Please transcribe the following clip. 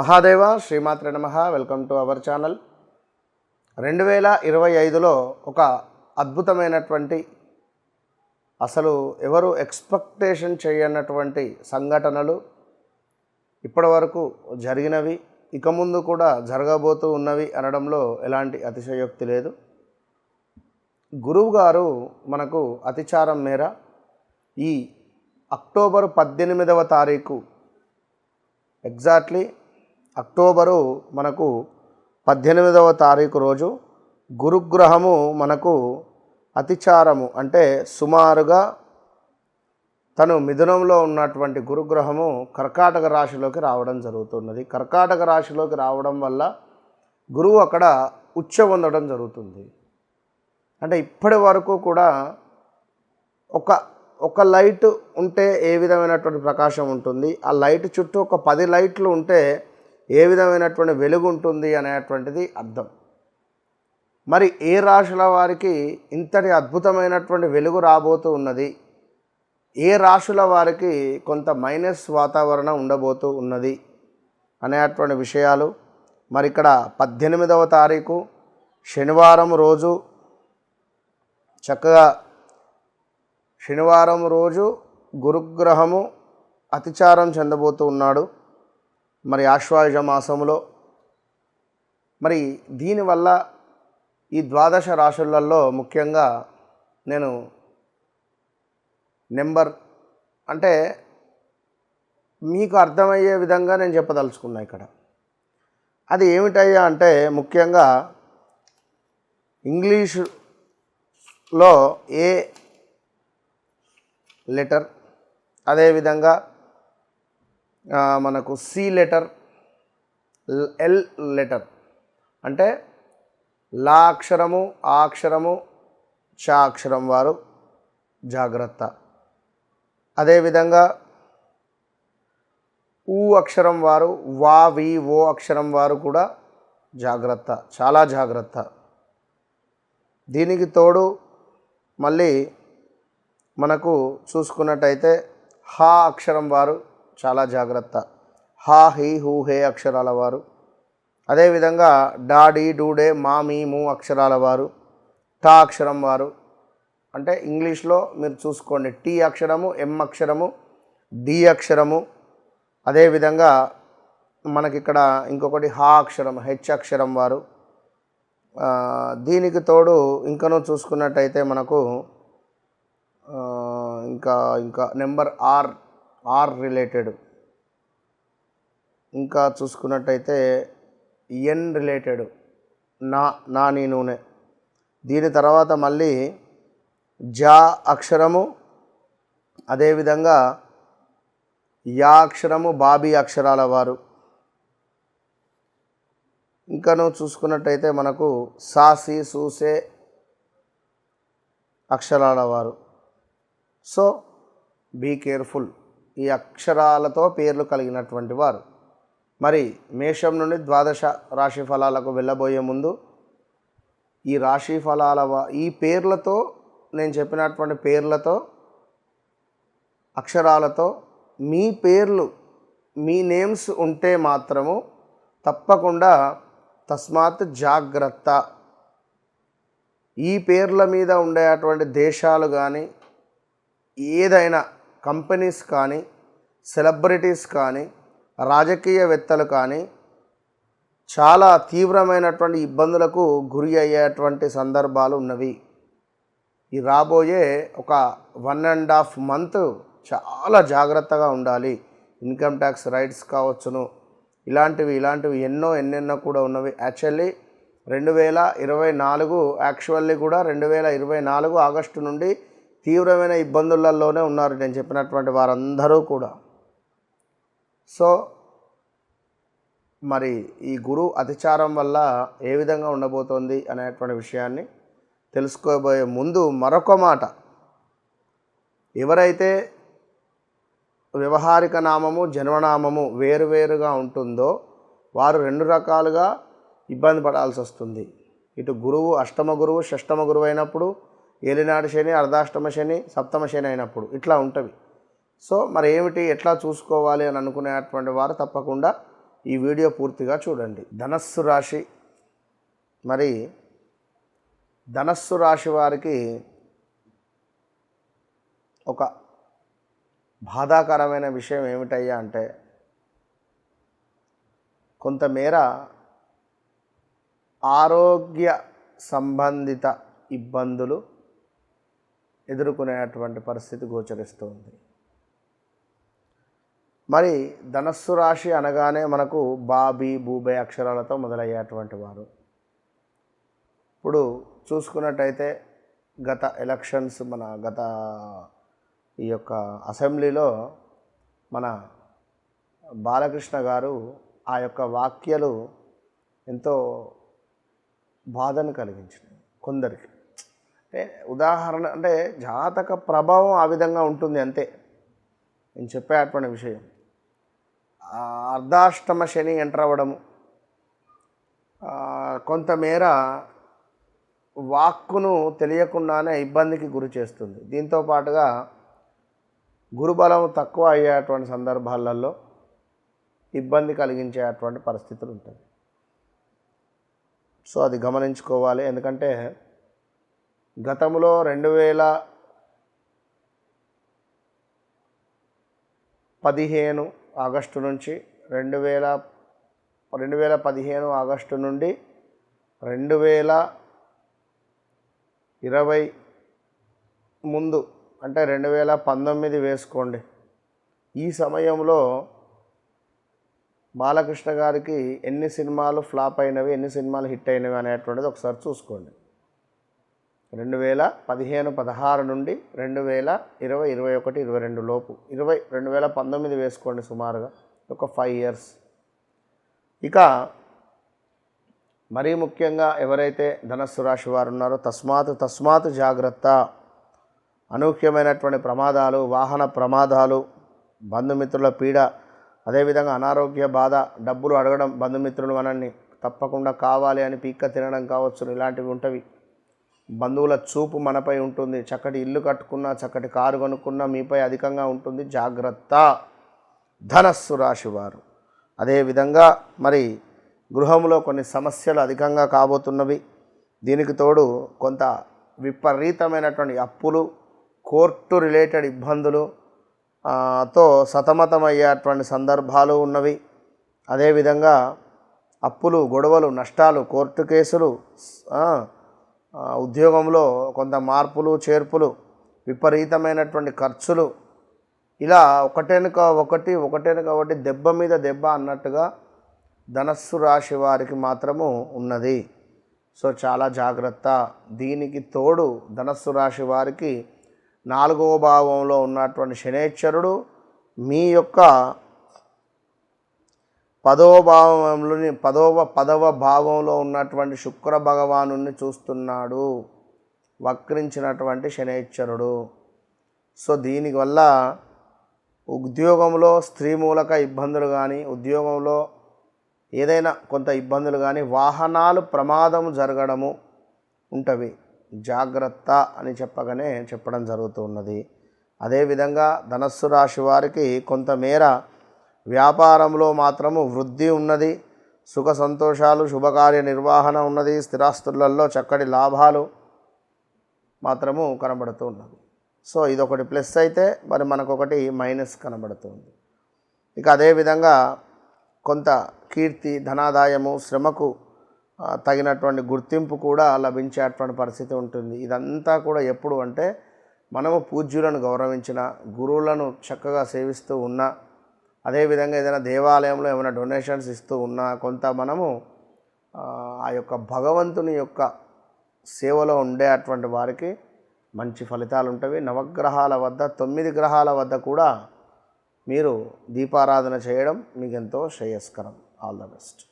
మహాదేవ శ్రీమాత్రే నమః. Welcome to our channel. 2025లో ఒక అద్భుతమైనటువంటి అసలు ఎవరు ఎక్స్పెక్టేషన్ చేయనటువంటి సంఘటనలు ఇప్పటివరకు జరిగినవి, ఇక ముందు కూడా జరగబోతూ ఉన్నవి అనడంలో ఎలాంటి అతిశయోక్తి లేదు. గురువు గారు మనకు అతిచారం మేర ఈ అక్టోబర్ 18వ తారీఖు ఎగ్జాక్ట్లీ అక్టోబరు మనకు 18వ తారీఖు రోజు గురుగ్రహము మనకు అతిచారము అంటే సుమారుగా తను మిథునంలో ఉన్నటువంటి గురుగ్రహము కర్కాటక రాశిలోకి రావడం జరుగుతున్నది. కర్కాటక రాశిలోకి రావడం వల్ల గురువు అక్కడ ఉచ్చ పొందడం జరుగుతుంది. అంటే ఇప్పటి వరకు కూడా ఒక లైట్ ఉంటే ఏ విధమైనటువంటి ప్రకాశం ఉంటుంది, ఆ లైట్ చుట్టూ ఒక 10 లైట్లు ఉంటే ఏ విధమైనటువంటి వెలుగు ఉంటుంది అనేటువంటిది అర్థం. మరి ఏ రాశుల వారికి ఇంతటి అద్భుతమైనటువంటి వెలుగు రాబోతూ ఉన్నది, ఏ రాశుల వారికి కొంత మైనస్ వాతావరణం ఉండబోతూ ఉన్నది అనేటువంటి విషయాలు మరి ఇక్కడ 18వ తారీఖు శనివారం రోజు చక్కగా శనివారం రోజు గురుగ్రహము అతిచారం చెందబోతూ ఉన్నాడు మరి ఆశ్వాయుజ మాసములో. మరి దీనివల్ల ఈ ద్వాదశ రాశులలో ముఖ్యంగా నేను నెంబర్ అంటే మీకు అర్థమయ్యే విధంగా నేను చెప్పదలుచుకున్నా ఇక్కడ. అది ఏమిటయ్యా అంటే ముఖ్యంగా ఇంగ్లీషులో ఏ లెటర్, అదేవిధంగా మనకు సి లెటర్, ఎల్ లెటర్ అంటే లా అక్షరము, ఆ అక్షరము, చ అక్షరం వారు జాగ్రత్త. అదేవిధంగా ఊ అక్షరం వారు, వా వి ఓ అక్షరం వారు కూడా జాగ్రత్త, చాలా జాగ్రత్త. దీనికి తోడు మళ్ళీ మనకు చూసుకున్నట్టయితే హా అక్షరం వారు చాలా జాగ్రత్త. హా హీ హూ హే అక్షరాల వారు, అదేవిధంగా డా డీ డూ డే మా మీ ము అక్షరాల వారు, టా అక్షరం వారు అంటే ఇంగ్లీష్లో మీరు చూసుకోండి టీ అక్షరము, ఎం అక్షరము, డి అక్షరము, అదేవిధంగా మనకిక్కడ ఇంకొకటి హా అక్షరం, హెచ్ అక్షరం వారు. దీనికి తోడు ఇంకనూ చూసుకున్నట్టయితే మనకు ఇంకా నెంబర్ ఆర్ రిలేటెడ్, ఇంకా చూసుకున్నట్టయితే ఎన్ రిలేటెడ్ నా నీ నూనె. దీని తర్వాత మళ్ళీ జా అక్షరము, అదేవిధంగా యా అక్షరము, బాబీ అక్షరాల వారు. ఇంకను చూసుకున్నట్టయితే మనకు సాసి సూసే అక్షరాల వారు. సో బీ కేర్ఫుల్, ఈ అక్షరాలతో పేర్లు కలిగినటువంటి వారు. మరి మేషం నుండి ద్వాదశ రాశి ఫలాలకు వెళ్ళబోయే ముందు ఈ రాశి ఫలాల ఈ పేర్లతో నేను చెప్పినటువంటి పేర్లతో అక్షరాలతో మీ పేర్లు, మీ నేమ్స్ ఉంటే మాత్రము తప్పకుండా తస్మాత్ జాగ్రత్త. ఈ పేర్ల మీద ఉండేటువంటి దేశాలు కానీ, ఏదైనా కంపెనీస్ కానీ, సెలబ్రిటీస్ కానీ, రాజకీయవేత్తలు కానీ చాలా తీవ్రమైనటువంటి ఇబ్బందులకు గురి అయ్యేటువంటి సందర్భాలు ఉన్నవి. ఈ రాబోయే ఒక 1.5 మంత్ చాలా జాగ్రత్తగా ఉండాలి. ఇన్కమ్ ట్యాక్స్ రైట్స్ కావచ్చును, ఇలాంటివి ఎన్నెన్నో కూడా ఉన్నవి. యాక్చువల్లీ 2024 యాక్చువల్లీ కూడా 2024 ఆగస్టు నుండి తీవ్రమైన ఇబ్బందులలోనే ఉన్నారు నేను చెప్పినటువంటి వారందరూ కూడా. సో మరి ఈ గురు అతిచారం వల్ల ఏ విధంగా ఉండబోతోంది అనేటువంటి విషయాన్ని తెలుసుకోబోయే ముందు మరొక మాట, ఎవరైతే వ్యవహారిక నామము, జన్మనామము వేరువేరుగా ఉంటుందో వారు 2 రకాలుగా ఇబ్బంది పడాల్సి వస్తుంది. ఇటు గురువు అష్టమ గురువు, షష్టమ గురువు అయినప్పుడు, ఏలినాడు శని, అర్ధాష్టమ శని, సప్తమ శని అయినప్పుడు ఇట్లా ఉంటుంది. సో మరి ఏమిటి, ఎట్లా చూసుకోవాలి అని అనుకునేటువంటి వారు తప్పకుండా ఈ వీడియో పూర్తిగా చూడండి. ధనస్సు రాశి, మరి ధనస్సు రాశి వారికి ఒక బాధాకరమైన విషయం ఏమిటయ్యా అంటే, కొంతమేర ఆరోగ్య సంబంధిత ఇబ్బందులు ఎదుర్కొనేటువంటి పరిస్థితి గోచరిస్తుంది. మరి ధనస్సు రాశి అనగానే మనకు బాబీ బూబే అక్షరాలతో మొదలయ్యేటువంటి వారు. ఇప్పుడు చూసుకున్నట్టయితే గత ఎలక్షన్స్, గత ఈ యొక్క అసెంబ్లీలో మన బాలకృష్ణ గారు ఆ యొక్క వాక్యాలు ఎంతో బాధను కలిగించినాయి కొందరికి. అంటే ఉదాహరణ అంటే జాతక ప్రభావం ఆ విధంగా ఉంటుంది అంతే. నేను చెప్పేటువంటి విషయం, అర్ధాష్టమ శని ఎంటర్ అవ్వడము కొంతమేర వాక్కును తెలియకుండానే ఇబ్బందికి గురి చేస్తుంది. దీంతో పాటుగా గురుబలం తక్కువ అయ్యేటువంటి సందర్భాలలో ఇబ్బంది కలిగించేటువంటి పరిస్థితులు ఉంటాయి. సో అది గమనించుకోవాలి. ఎందుకంటే గతంలో 2015 ఆగస్టు నుంచి 2015 ఆగస్టు నుండి 2020 ముందు అంటే 2019 వేసుకోండి. ఈ సమయంలో బాలకృష్ణ గారికి ఎన్ని సినిమాలు ఫ్లాప్ అయినవి, ఎన్ని సినిమాలు హిట్ అయినవి అనేటువంటిది ఒకసారి చూసుకోండి. 2015-16 నుండి 2020-21-22 లోపు 2019 వేసుకోండి సుమారుగా, ఒక 5 years. ఇక మరీ ముఖ్యంగా ఎవరైతే ధనస్సు రాశి వారు ఉన్నారో తస్మాత్ జాగ్రత్త. అనూహ్యమైనటువంటి ప్రమాదాలు, వాహన ప్రమాదాలు, బంధుమిత్రుల పీడ, అదేవిధంగా అనారోగ్య బాధ, డబ్బులు అడగడం, బంధుమిత్రులు మనల్ని తప్పకుండా కావాలి అని పీక్క తినడం కావచ్చు, ఇలాంటివి ఉంటవి. బంధువుల చూపు మనపై ఉంటుంది. చక్కటి ఇల్లు కట్టుకున్నా, చక్కటి కారు కొనుక్కున్నా మీపై అధికంగా ఉంటుంది. జాగ్రత్త ధనస్సు రాశి వారు. అదేవిధంగా మరి గృహంలో కొన్ని సమస్యలు అధికంగా కాబోతున్నవి. దీనికి తోడు కొంత విపరీతమైనటువంటి అప్పులు, కోర్టు రిలేటెడ్ ఇబ్బందులు తో సతమతమయ్యేటువంటి సందర్భాలు ఉన్నవి. అదేవిధంగా అప్పులు, గొడవలు, నష్టాలు, కోర్టు కేసులు, ఉద్యోగంలో కొంత మార్పులు చేర్పులు, విపరీతమైనటువంటి ఖర్చులు, ఇలా ఒకటెనుక ఒకటి దెబ్బ మీద దెబ్బ అన్నట్టుగా ధనస్సు రాశి వారికి మాత్రము ఉన్నది. సో చాలా జాగ్రత్త. దీనికి తోడు ధనస్సు రాశి వారికి 4వ భావంలో ఉన్నటువంటి శనేశ్వరుడు మీ యొక్క 10వ భావంలో ఉన్నటువంటి శుక్ర భగవాను చూస్తున్నాడు, వక్రించినటువంటి శనేశ్వరుడు. సో దీనివల్ల ఉద్యోగంలో స్త్రీ మూలక ఇబ్బందులు కానీ, ఉద్యోగంలో ఏదైనా కొంత ఇబ్బందులు కానీ, వాహనాలు ప్రమాదం జరగడము ఉంటవి. జాగ్రత్త అని చెప్పడం జరుగుతున్నది. అదేవిధంగా ధనస్సు రాశి వారికి కొంతమేర వ్యాపారంలో మాత్రము వృద్ధి ఉన్నది. సుఖ సంతోషాలు, శుభకార్య నిర్వహణ ఉన్నది. స్థిరాస్తులలో చక్కటి లాభాలు మాత్రము కనబడుతూ ఉన్నది. సో ఇదొకటి ప్లస్ అయితే, మరి మనకొకటి మైనస్ కనబడుతుంది. ఇక అదేవిధంగా కొంత కీర్తి, ధనాదాయము, శ్రమకు తగినటువంటి గుర్తింపు కూడా లభించేటువంటి పరిస్థితి ఉంటుంది. ఇదంతా కూడా ఎప్పుడు అంటే మనము పూజ్యులను గౌరవించిన, గురువులను చక్కగా సేవిస్తూ ఉన్నా, అదేవిధంగా ఏదైనా దేవాలయంలో ఏమైనా డొనేషన్స్ ఇస్తూ ఉన్నా, కొంత మనము ఆ యొక్క భగవంతుని యొక్క సేవలో ఉండేటువంటి వారికి మంచి ఫలితాలు ఉంటవి. నవగ్రహాల వద్ద, 9 గ్రహాల వద్ద కూడా మీరు దీపారాధన చేయడం మీకు ఎంతో శ్రేయస్కరం. All the best.